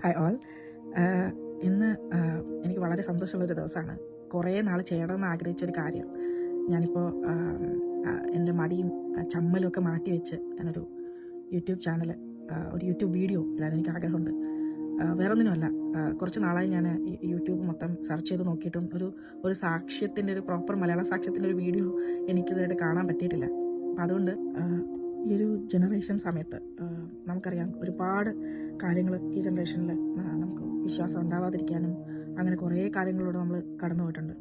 Hi all. ഇന്ന് എനിക്ക് വളരെ സന്തോഷമുള്ളൊരു ദിവസമാണ്. കുറേ നാൾ ചെയ്യണമെന്ന് ആഗ്രഹിച്ചൊരു കാര്യം ഞാനിപ്പോൾ എൻ്റെ മടിയും ചമ്മലും ഒക്കെ മാറ്റി വെച്ച് ഞാനൊരു യൂട്യൂബ് ചാനൽ, ഒരു യൂട്യൂബ് വീഡിയോ ഇടാൻ എനിക്ക് ആഗ്രഹമുണ്ട്. വേറൊന്നിനുമല്ല, കുറച്ച് നാളായി ഞാൻ യൂട്യൂബ് മൊത്തം സെർച്ച് ചെയ്ത് നോക്കിയിട്ടും ഒരു സാക്ഷ്യത്തിൻ്റെ, ഒരു പ്രോപ്പർ മലയാള സാക്ഷ്യത്തിൻ്റെ ഒരു വീഡിയോ എനിക്കിതായിട്ട് കാണാൻ പറ്റിയിട്ടില്ല. അപ്പം അതുകൊണ്ട് ഈ ഒരു ജനറേഷൻ സമയത്ത് നമുക്കറിയാം ഒരുപാട് കാര്യങ്ങൾ ഈ ജനറേഷനിൽ നമുക്ക് വിശ്വാസം ഉണ്ടാവാതിരിക്കാനും അങ്ങനെ കുറേ കാര്യങ്ങളിലൂടെ നമ്മൾ കടന്നു പോയിട്ടുണ്ട്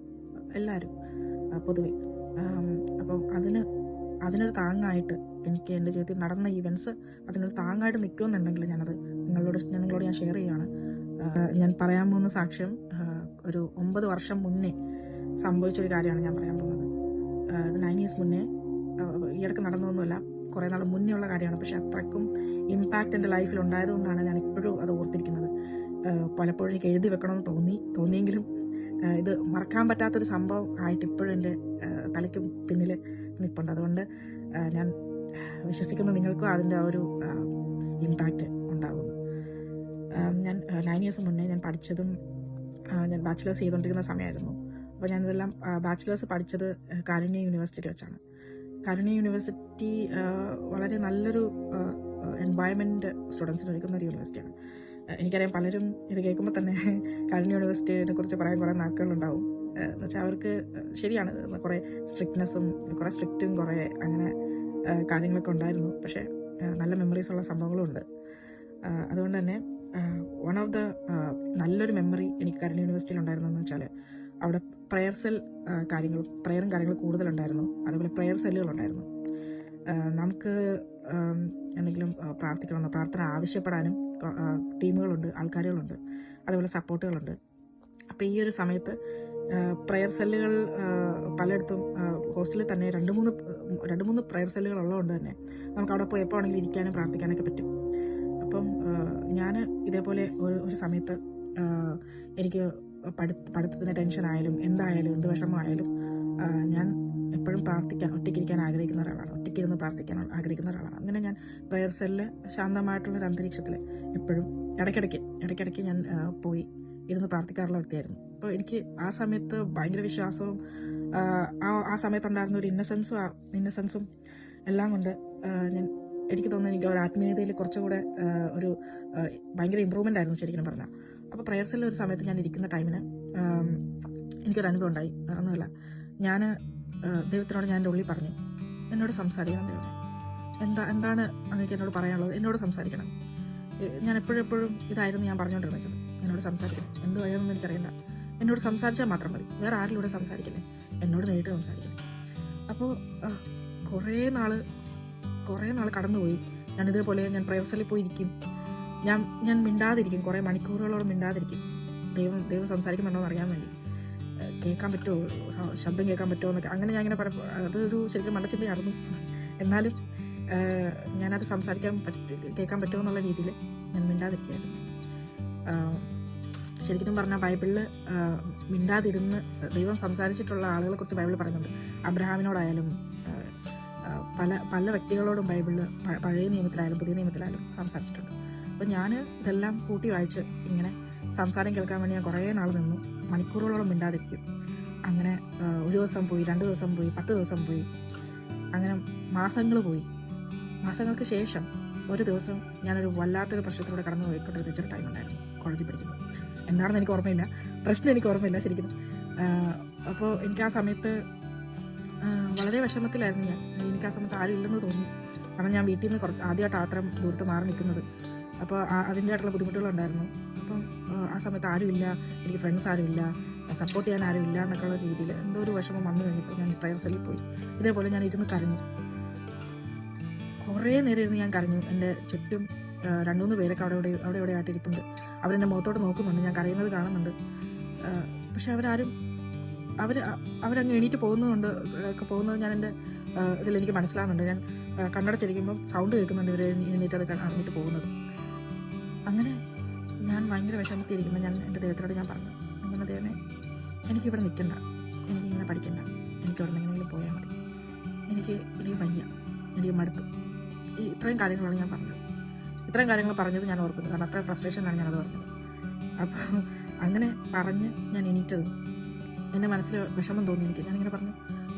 എല്ലാവരും പൊതുവെ. അപ്പം അതിനൊരു താങ്ങായിട്ട് എനിക്ക് എൻ്റെ ജീവിതത്തിൽ നടന്ന ഈവൻറ്റ്സ് അതിനൊരു താങ്ങായിട്ട് നിൽക്കുമെന്നുണ്ടെങ്കിൽ നിങ്ങളോട് ഞാൻ ഷെയർ ചെയ്യുകയാണ്. ഞാൻ പറയാൻ പോകുന്ന സാക്ഷ്യം ഒരു 9 വർഷം മുന്നേ സംഭവിച്ചൊരു കാര്യമാണ് ഞാൻ പറയാൻ പോകുന്നത്. 9 years മുന്നേ, ഈയിടക്ക് നടന്നതൊന്നുമല്ല, കുറേ നാൾ മുന്നേ ഉള്ള കാര്യമാണ്. പക്ഷെ അത്രയ്ക്കും ഇമ്പാക്റ്റ് എൻ്റെ ലൈഫിൽ ഉണ്ടായതുകൊണ്ടാണ് ഞാൻ ഇപ്പോഴും അത് ഓർത്തിരിക്കുന്നത്. പലപ്പോഴും എനിക്ക് എഴുതി വെക്കണമെന്ന് തോന്നിയെങ്കിലും ഇത് മറക്കാൻ പറ്റാത്തൊരു സംഭവം ആയിട്ട് ഇപ്പോഴും എൻ്റെ തലയ്ക്ക് പിന്നിൽ നിൽപ്പുണ്ട്. അതുകൊണ്ട് ഞാൻ വിശ്വസിക്കുന്ന നിങ്ങൾക്കും അതിൻ്റെ ഒരു ഇമ്പാക്റ്റ് ഉണ്ടാകുന്നു. ഞാൻ 9 years മുന്നേ ഞാൻ പഠിച്ചതും ഞാൻ ബാച്ചിലേഴ്സ് ചെയ്തുകൊണ്ടിരിക്കുന്ന സമയമായിരുന്നു. അപ്പോൾ ഞാനിതെല്ലാം ബാച്ചിലേഴ്സ് പഠിച്ചത് കാരുണ്യ യൂണിവേഴ്സിറ്റിയിൽ വെച്ചാണ്. കാരുണ്യ യൂണിവേഴ്സിറ്റി വളരെ നല്ലൊരു എൻവയൺമെൻറ്റ് സ്റ്റുഡൻസിന് ഒരുക്കുന്ന ഒരു യൂണിവേഴ്സിറ്റിയാണ്. എനിക്കറിയാം, പലരും ഇത് കേൾക്കുമ്പോൾ തന്നെ കാരുണ്യ യൂണിവേഴ്സിറ്റിയെ കുറിച്ച് പറയാൻ കുറേ നാക്കുകളുണ്ടാവും. എന്നുവെച്ചാൽ അവർക്ക് ശരിയാണ്, കുറേ സ്ട്രിക്റ്റും കുറേ അങ്ങനെ കാര്യങ്ങളൊക്കെ ഉണ്ടായിരുന്നു. പക്ഷേ നല്ല മെമ്മറീസ് ഉള്ള സംഭവങ്ങളും ഉണ്ട്. അതുകൊണ്ട് തന്നെ വൺ ഓഫ് ദ നല്ലൊരു മെമ്മറി എനിക്ക് കാരുണ്യ യൂണിവേഴ്സിറ്റിയിൽ ഉണ്ടായിരുന്നതെന്ന് വെച്ചാൽ അവിടെ പ്രയറും കാര്യങ്ങളും കൂടുതലുണ്ടായിരുന്നു. അതുപോലെ പ്രയർ സെല്ലുകളുണ്ടായിരുന്നു. നമുക്ക് എന്തെങ്കിലും പ്രാർത്ഥിക്കണമെന്നോ പ്രാർത്ഥന ആവശ്യപ്പെടാനും ടീമുകളുണ്ട്, ആൾക്കാരുകളുണ്ട്, അതുപോലെ സപ്പോർട്ടുകളുണ്ട്. അപ്പോൾ ഈ ഒരു സമയത്ത് പ്രയർ സെല്ലുകൾ പലയിടത്തും ഹോസ്റ്റലിൽ തന്നെ രണ്ട് മൂന്ന് പ്രയർ സെല്ലുകൾ ഉള്ളതുകൊണ്ട് തന്നെ നമുക്ക് അവിടെ പോയി എപ്പോൾ ആണെങ്കിലും ഇരിക്കാനും പ്രാർത്ഥിക്കാനൊക്കെ പറ്റും. അപ്പം ഞാൻ ഇതേപോലെ ഒരു സമയത്ത് എനിക്ക് പഠിത്തത്തിൻ്റെ ടെൻഷനായാലും എന്തായാലും എന്ത് വിഷമമായാലും ഞാൻ എപ്പോഴും ഒറ്റയ്ക്കിരിക്കാൻ ആഗ്രഹിക്കുന്ന ഒരാളാണ്. ഒറ്റയ്ക്കിരുന്ന് പ്രാർത്ഥിക്കാൻ ആഗ്രഹിക്കുന്ന ഒരാളാണ്. അങ്ങനെ ഞാൻ പ്രയർ സെല്ലിൽ ശാന്തമായിട്ടുള്ളൊരു അന്തരീക്ഷത്തിൽ എപ്പോഴും ഇടയ്ക്കിടയ്ക്ക് ഞാൻ പോയി ഇരുന്ന് പ്രാർത്ഥിക്കാറുള്ള വ്യക്തിയായിരുന്നു. അപ്പോൾ എനിക്ക് ആ സമയത്ത് ഭയങ്കര വിശ്വാസവും ആ സമയത്തുണ്ടായിരുന്ന ഒരു ഇന്നസെൻസും എല്ലാം കൊണ്ട് എനിക്ക് തോന്നുന്നു എനിക്ക് ഒരു ആത്മീയതയിൽ കുറച്ചുകൂടെ ഒരു ഭയങ്കര ഇമ്പ്രൂവ്മെൻ്റ് ആയിരുന്നു ശരിക്കും പറഞ്ഞാൽ. അപ്പോൾ പ്രയർ സെല്ലിൽ ഒരു സമയത്ത് ഞാൻ ഇരിക്കുന്ന ടൈമിന് എനിക്കൊരു അനുഭവം ഉണ്ടായി. ഒന്നുമില്ല, ഞാൻ ദൈവത്തിനോട് ഞാൻ എൻ്റെ ഉള്ളിൽ പറഞ്ഞു, എന്നോട് സംസാരിക്കണം ദൈവം, എന്താണ് എനിക്ക് എന്നോട് പറയാനുള്ളത്, എന്നോട് സംസാരിക്കണം. ഞാൻ എപ്പോഴും ഇതായിരുന്നു ഞാൻ പറഞ്ഞുകൊണ്ടിരുന്നത്, എന്നോട് സംസാരിക്കണം, എന്ത് വഴിയൊന്നും എനിക്കറിയില്ല, എന്നോട് സംസാരിച്ചാൽ മാത്രം മതി, വേറെ ആരിലൂടെ സംസാരിക്കില്ലേ, എന്നോട് നേരിട്ട് സംസാരിക്കണം. അപ്പോൾ കുറേ നാൾ കടന്നുപോയി. ഞാൻ പ്രയർ സെല്ലിൽ പോയിരിക്കും, ഞാൻ മിണ്ടാതിരിക്കും, കുറേ മണിക്കൂറുകളോളം മിണ്ടാതിരിക്കും. ദൈവം സംസാരിക്കുന്നുണ്ടോ എന്ന് അറിയാൻ വേണ്ടി, കേൾക്കാൻ പറ്റുമോ, ശബ്ദം കേൾക്കാൻ പറ്റുമോ എന്നൊക്കെ. അങ്ങനെ ഞാൻ ഇങ്ങനെ അതൊരു ശരിക്കും മണ്ടച്ചിന്തയായിരുന്നു. എന്നാലും ഞാനത് കേൾക്കാൻ പറ്റുമോ എന്നുള്ള രീതിയിൽ ഞാൻ മിണ്ടാതിരിക്കുകയായിരുന്നു. ശരിക്കും പറഞ്ഞാൽ ബൈബിളിൽ മിണ്ടാതിരുന്ന് ദൈവം സംസാരിച്ചിട്ടുള്ള ആളുകളെ കുറിച്ച് ബൈബിളിൽ പറയുന്നുണ്ട്. അബ്രഹാമിനോടായാലും പല വ്യക്തികളോടും ബൈബിളിൽ പഴയ നിയമത്തിലായാലും പുതിയ നിയമത്തിലായാലും സംസാരിച്ചിട്ടുണ്ട്. അപ്പോൾ ഞാൻ ഇതെല്ലാം കൂട്ടി വായിച്ച് ഇങ്ങനെ സംസാരം കേൾക്കാൻ വേണ്ടി ഞാൻ കുറേ നാൾ നിന്നു, മണിക്കൂറുകളോളം മിണ്ടാതിരിക്കും. അങ്ങനെ ഒരു ദിവസം പോയി, 2 ദിവസം പോയി, 10 ദിവസം പോയി, അങ്ങനെ മാസങ്ങൾക്ക് ശേഷം ഒരു ദിവസം ഞാനൊരു വല്ലാത്തൊരു പ്രശ്നത്തിലൂടെ കടന്നു പോയിക്കൊണ്ടിരിച്ചൊരു ടൈം ഉണ്ടായിരുന്നു. കോളേജിൽ പഠിക്കുന്നു, എന്താണെന്ന് എനിക്ക് ഓർമ്മയില്ല, പ്രശ്നം എനിക്ക് ഓർമ്മയില്ല ശരിക്കും. അപ്പോൾ എനിക്ക് ആ സമയത്ത് വളരെ വിഷമത്തിലായിരുന്നു ഞാൻ. എനിക്ക് ആ സമയത്ത് ആരും ഇല്ലെന്ന് തോന്നി. കാരണം ഞാൻ വീട്ടിൽ നിന്ന് ആദ്യമായിട്ട് അത്രയും ദൂരത്ത് മാറി നിൽക്കുന്നത്. അപ്പോൾ അതിൻ്റെതായിട്ടുള്ള ബുദ്ധിമുട്ടുകളുണ്ടായിരുന്നു. അപ്പം ആ സമയത്ത് ആരുമില്ല, എനിക്ക് ഫ്രണ്ട്സ് ആരുമില്ല, സപ്പോർട്ട് ചെയ്യാൻ ആരുമില്ല എന്നൊക്കെയുള്ള രീതിയിൽ എന്തോ ഒരു വിഷമം വന്നു കഴിഞ്ഞപ്പോൾ ഞാൻ പ്രയർ സെല്ലിൽ പോയി. ഇതേപോലെ ഞാൻ ഇരുന്ന് കരഞ്ഞു, കുറേ നേരം ഇരുന്ന് ഞാൻ കരഞ്ഞു. എൻ്റെ ചുറ്റും 2-3 പേരൊക്കെ അവിടെ ആയിട്ട് ഇരിപ്പുണ്ട്. അവരെൻ്റെ മുഖത്തോട്ട് നോക്കുന്നുണ്ട്, ഞാൻ കരയുന്നത് കാണുന്നുണ്ട്. പക്ഷെ അവരങ്ങ് എണീറ്റ് പോകുന്നത് ഞാൻ എൻ്റെ ഇതിലെനിക്ക് മനസ്സിലാകുന്നുണ്ട്. ഞാൻ കണ്ണടച്ചിരിക്കുമ്പം സൗണ്ട് കേൾക്കുന്നുണ്ട്, ഇവർ എണീറ്റ് അത് അറിഞ്ഞിട്ട് പോകുന്നത്. അങ്ങനെ ഞാൻ ഭയങ്കര വിഷമത്തിയിരിക്കുമ്പോൾ ഞാൻ എൻ്റെ ദൈവത്തിനോട് ഞാൻ പറഞ്ഞു, അങ്ങനെ ദൈവമേ, എനിക്കിവിടെ നിൽക്കണ്ട, എനിക്കിങ്ങനെ പഠിക്കണ്ട, എനിക്ക് അവിടെ എങ്ങനെയെങ്കിലും പോയാൽ മതി, എനിക്ക് വയ്യ, എനിക്ക് മടുത്തു. ഇത്രയും കാര്യങ്ങളാണ് ഞാൻ പറഞ്ഞത്. ഇത്രയും കാര്യങ്ങൾ പറഞ്ഞത് ഞാൻ ഓർക്കുന്നു, കാരണം അത്ര ഫ്രസ്ട്രേഷനാണ് ഞാനത് പറഞ്ഞത്. അപ്പോൾ അങ്ങനെ പറഞ്ഞ് ഞാൻ എണീറ്റത് എൻ്റെ മനസ്സിൽ വിഷമം തോന്നി എനിക്ക്. ഞാനിങ്ങനെ പറഞ്ഞു,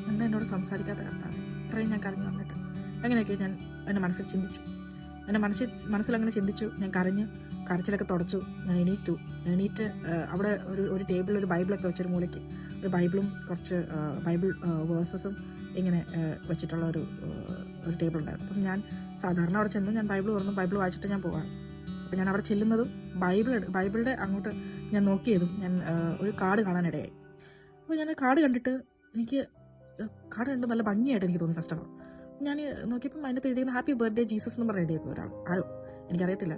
എന്താ എന്നോട് സംസാരിക്കാത്ത കർത്താവ്, ഇത്രയും ഞാൻ കരഞ്ഞു വന്നിട്ട്. അങ്ങനെയൊക്കെ ഞാൻ എൻ്റെ മനസ്സിൽ ചിന്തിച്ചു. എൻ്റെ മനസ്സിലങ്ങനെ ചിന്തിച്ചു. ഞാൻ കരച്ചിലൊക്കെ തുടച്ചു. ഞാൻ എണീറ്റ് അവിടെ ഒരു ടേബിളിൽ ഒരു ബൈബിളൊക്കെ വെച്ചൊരു മൂലയ്ക്ക് ഒരു ബൈബിളും കുറച്ച് ബൈബിൾ വേഴ്സസും ഇങ്ങനെ വെച്ചിട്ടുള്ള ഒരു ടേബിൾ ഉണ്ടായിരുന്നു. അപ്പം ഞാൻ സാധാരണ അവിടെ ചെന്ന് ഞാൻ ബൈബിൾ തുറന്നു ബൈബിൾ വായിച്ചിട്ട് ഞാൻ പോകാറ്. അപ്പം ഞാൻ അവിടെ ചെല്ലുന്നതും ബൈബിളിൻ്റെ അങ്ങോട്ട് ഞാൻ നോക്കിയതും ഞാൻ ഒരു കാർഡ് കാണാനിടയായി. അപ്പോൾ ഞാൻ കാർഡ് കണ്ടിട്ട് കാർഡ് കണ്ട് നല്ല ഭംഗിയായിട്ട് എനിക്ക് തോന്നി. ഫസ്റ്റ് ഓഫ് ഓൾ ഞാൻ നോക്കിയപ്പം അതിനകത്ത് എഴുതിയിരുന്ന ഹാപ്പി ബർത്ത്ഡേ ജീസസ് എന്ന് പറഞ്ഞ് എഴുതിയേക്കും ഒരാൾ, ആരോ എനിക്കറിയത്തില്ല,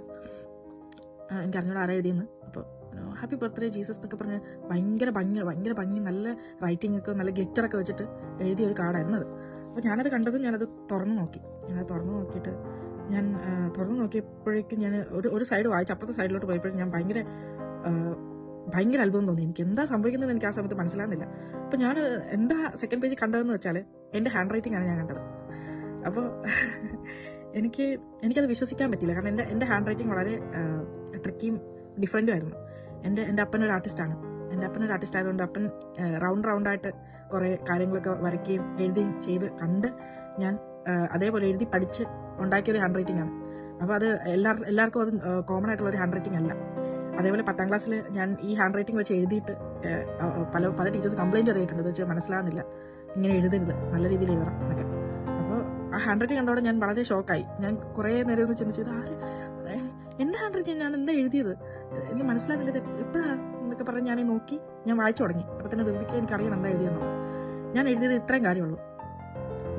എനിക്കറിഞ്ഞോട് ആരാ എഴുതിയെന്ന്. അപ്പോൾ ഹാപ്പി ബർത്ത്ഡേ ജീസസ് എന്നൊക്കെ പറഞ്ഞ് ഭയങ്കര ഭംഗി നല്ല റൈറ്റിംഗ് ഒക്കെ നല്ല ഗ്ലിറ്ററൊക്കെ വെച്ചിട്ട് എഴുതിയ ഒരു കാർഡായിരുന്നു അത്. അപ്പോൾ ഞാനത് കണ്ടതും ഞാനത് തുറന്നു നോക്കിയിട്ട് ഞാൻ തുറന്നു നോക്കിയപ്പോഴേക്കും ഞാൻ ഒരു സൈഡ് വായിച്ച് അപ്പുറത്തെ സൈഡിലോട്ട് പോയപ്പോഴേക്കും ഞാൻ ഭയങ്കര അത്ഭുതം തോന്നി. എനിക്ക് എന്താ സംഭവിക്കുന്നത് എനിക്ക് ആ സമയത്ത് മനസ്സിലാകുന്നില്ല. അപ്പോൾ ഞാൻ എന്താ സെക്കൻഡ് പേജ് കണ്ടതെന്ന് വെച്ചാൽ എൻ്റെ ഹാൻഡ് റൈറ്റിംഗ് ആണ് ഞാൻ കണ്ടത്. അപ്പോൾ എനിക്കത് വിശ്വസിക്കാൻ പറ്റില്ല. കാരണം എൻ്റെ ഹാൻഡ് റൈറ്റിംഗ് വളരെ ട്രിക്കിയും ഡിഫറൻറ്റും ആയിരുന്നു. എൻ്റെ അപ്പനൊരു ആർട്ടിസ്റ്റാണ്. എൻ്റെ അപ്പനൊരു ആർട്ടിസ്റ്റ് ആയതുകൊണ്ട് അപ്പൻ റൗണ്ടായിട്ട് കുറേ കാര്യങ്ങളൊക്കെ വരയ്ക്കുകയും എഴുതുകയും ചെയ്ത് കണ്ട് ഞാൻ അതേപോലെ എഴുതി പഠിച്ച് ഉണ്ടാക്കിയൊരു ഹാൻഡ് റൈറ്റിംഗ് ആണ്. അപ്പോൾ അത് എല്ലാവർക്കും അത് കോമൺ ആയിട്ടുള്ള ഒരു ഹാൻഡ് റൈറ്റിംഗ് അല്ല. അതേപോലെ 10ാം ക്ലാസ്സിൽ ഞാൻ ഈ ഹാൻഡ് റൈറ്റിംഗ് വെച്ച് എഴുതിയിട്ട് പല ടീച്ചേഴ്സ് കംപ്ലയിൻറ്റ് ചെയ്തിട്ടുണ്ട്, ഇത് വെച്ച് മനസ്സിലാകുന്നില്ല, ഇങ്ങനെ എഴുതരുത്, നല്ല രീതിയിൽ എഴുതണം എന്നൊക്കെ. അപ്പോൾ ആ ഹാൻഡ് റൈറ്റിംഗ് കണ്ടോടെ ഞാൻ വളരെ ഷോക്കായി. ഞാൻ കുറേ നേരം ഒന്ന് ചിന്തിച്ചു, എൻ്റെ ഹാൻഡ് റൈറ്റിംഗ് ഞാൻ എന്താ എഴുതിയത്, എനിക്ക് മനസ്സിലാകുന്നില്ല, ഇത് എപ്പോഴാണ് എന്നൊക്കെ പറഞ്ഞ് ഞാൻ നോക്കി ഞാൻ വായിച്ചു തുടങ്ങി. അപ്പോൾ തന്നെ ധൃതിക്ക് എനിക്കറിയണം എന്താ എഴുതിയെന്നുള്ളത്. ഞാൻ എഴുതിയത് ഇത്രയും കാര്യമുള്ളൂ: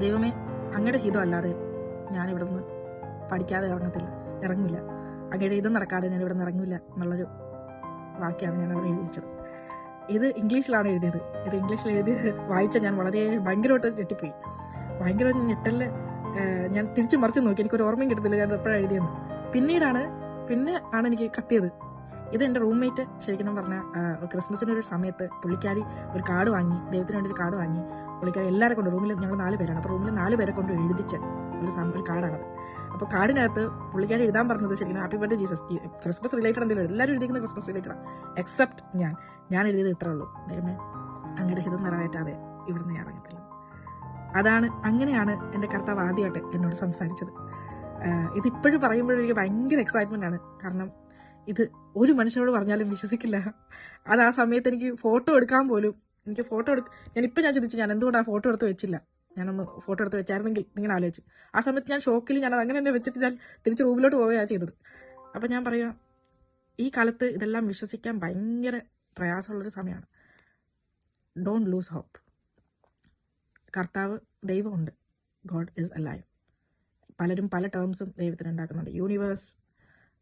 ദൈവമേ, അങ്ങയുടെ ഹിതം അല്ലാതെ ഞാൻ ഇവിടെ നിന്ന് പഠിക്കാതെ ഇറങ്ങില്ല, അങ്ങയുടെ ഇതും നടക്കാതെ ഞാൻ ഇവിടെ നിന്ന് ഇറങ്ങില്ല എന്നുള്ളൊരു വാക്യമാണ് ഞാൻ അവിടെ എഴുതിച്ചത്. ഇത് ഇംഗ്ലീഷിലാണ് എഴുതിയത്. ഇത് ഇംഗ്ലീഷിൽ വായിച്ച ഞാൻ ഭയങ്കരമായിട്ട് ഞെട്ടിപ്പോയി. ഭയങ്കര ഞെട്ടല്. ഞാൻ തിരിച്ചു മറിച്ച് നോക്കി, എനിക്കൊരു ഓർമ്മയും കിട്ടത്തില്ല ഞാൻ എപ്പോഴാണ് എഴുതിയെന്ന്. പിന്നെ ആണ് എനിക്ക് കത്തിയത്. ഇത് എൻ്റെ റൂംമേറ്റ് ശരിക്കും പറഞ്ഞാൽ ക്രിസ്മസിൻ്റെ ഒരു സമയത്ത് പുള്ളിക്കാരി ഒരു കാർഡ് വാങ്ങി, ദൈവത്തിന് വേണ്ടി ഒരു കാർഡ് വാങ്ങി. പുള്ളിക്കാരി എല്ലാവരെ കൊണ്ട്, റൂമിൽ ഞങ്ങൾ 4 പേരാണ്, അപ്പോൾ റൂമിൽ 4 പേരെ കൊണ്ട് എഴുതിച്ച ഒരു കാർഡാണത്. അപ്പോൾ കാർഡിനകത്ത് പുള്ളിക്കാരി എഴുതാൻ പറഞ്ഞത് ശരിക്കും happy birthday Jesus, Christmas related എന്തെങ്കിലും. എല്ലാവരും എഴുതിക്കുന്നത് ക്രിസ്മസ് റിലേറ്റഡാണ്, എക്സെപ്റ്റ് ഞാൻ എഴുതിയത് ഇത്രേ ഉള്ളൂ: ദൈവമേ, അങ്ങയുടെ ഹിതം നിറവേറ്റാതെ ഇവിടുന്ന് ഞാൻ ഇറങ്ങത്തില്ല. അങ്ങനെയാണ് എൻ്റെ കർത്താവ് ആദ്യമായിട്ട് എന്നോട് സംസാരിച്ചത്. ഇതിപ്പോഴും പറയുമ്പോഴെനിക്ക് ഭയങ്കര എക്സൈറ്റ്മെൻ്റ് ആണ്. കാരണം ഇത് ഒരു മനുഷ്യനോട് പറഞ്ഞാലും വിശ്വസിക്കില്ല. അത് ആ സമയത്ത് എനിക്ക് ഫോട്ടോ എടുക്കാൻ പോലും ഞാൻ ചിന്തിച്ചു, ഞാൻ എന്തുകൊണ്ടാണ് ഫോട്ടോ എടുത്ത് വെച്ചില്ല, ഞാനൊന്ന് ഫോട്ടോ എടുത്ത് വെച്ചായിരുന്നെങ്കിൽ ഇങ്ങനെ ആലോചിച്ചു. ആ സമയത്ത് ഞാൻ ഷോക്കിൽ ഞാനത് അങ്ങനെ തന്നെ വെച്ചിട്ട് ഞാൻ തിരിച്ച് റൂമിലോട്ട് പോവുകയാണ് ചെയ്തത്. അപ്പം ഞാൻ പറയാം, ഈ കാലത്ത് ഇതെല്ലാം വിശ്വസിക്കാൻ ഭയങ്കര പ്രയാസമുള്ളൊരു സമയമാണ്. Don't lose hope. കർത്താവ് ദൈവമുണ്ട്. God is alive. പലരും പല ടേംസും ദൈവത്തിന് ഉണ്ടാക്കുന്നുണ്ട്. യൂണിവേഴ്സ്,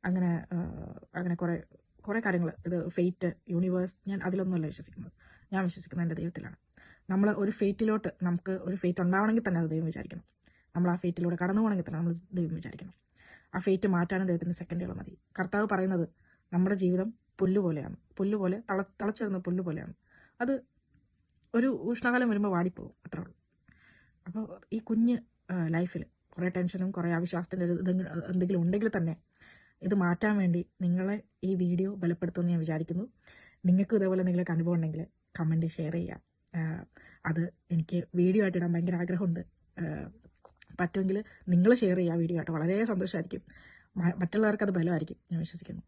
അങ്ങനെ കുറേ കാര്യങ്ങൾ. ഇത് ഫെയ്റ്റ്, യൂണിവേഴ്സ്, ഞാൻ അതിലൊന്നുമല്ല വിശ്വസിക്കുന്നത്. ഞാൻ വിശ്വസിക്കുന്നത് എൻ്റെ ദൈവത്തിലാണ്. നമ്മൾ ഒരു ഫെയ്റ്റിലോട്ട്, നമുക്ക് ഒരു ഫെയ്റ്റ് ഉണ്ടാവണമെങ്കിൽ തന്നെ അത് ദൈവം വിചാരിക്കണം. നമ്മൾ ആ ഫെയ്റ്റിലൂടെ കടന്നു പോകണമെങ്കിൽ തന്നെ നമ്മൾ ദൈവം വിചാരിക്കണം. ആ ഫെയ്റ്റ് മാറ്റാനും ദൈവത്തിന് സെക്കൻഡുകൾ മതി. കർത്താവ് പറയുന്നത് നമ്മുടെ ജീവിതം പുല്ലുപോലെ തളച്ചു വരുന്ന പുല്ലുപോലെയാണ്. അത് ഒരു ഉഷ്ണകാലം വരുമ്പോൾ വാടിപ്പോകും, അത്രേ ഉള്ളൂ. അപ്പോൾ ഈ കുഞ്ഞ് ലൈഫിൽ കുറേ ടെൻഷനും കുറേ അവിശ്വാസത്തിൻ്റെ എന്തെങ്കിലും ഉണ്ടെങ്കിൽ തന്നെ ഇത് മാറ്റാൻ വേണ്ടി നിങ്ങളെ ഈ വീഡിയോ ബലപ്പെടുത്തുമെന്ന് ഞാൻ വിചാരിക്കുന്നു. നിങ്ങൾക്കും ഇതേപോലെ എന്തെങ്കിലുമൊക്കെ അനുഭവം ഉണ്ടെങ്കിൽ കമൻറ്റ് ഷെയർ ചെയ്യുക. അത് എനിക്ക് വീഡിയോ ആയിട്ട് ഇടാൻ ഭയങ്കര ആഗ്രഹമുണ്ട്. പറ്റുമെങ്കിൽ നിങ്ങൾ ഷെയർ ചെയ്യുക വീഡിയോ ആയിട്ട്. വളരെ സന്തോഷമായിരിക്കും. മറ്റുള്ളവർക്ക് അത് ബലമായിരിക്കും, ഞാൻ വിശ്വസിക്കുന്നു.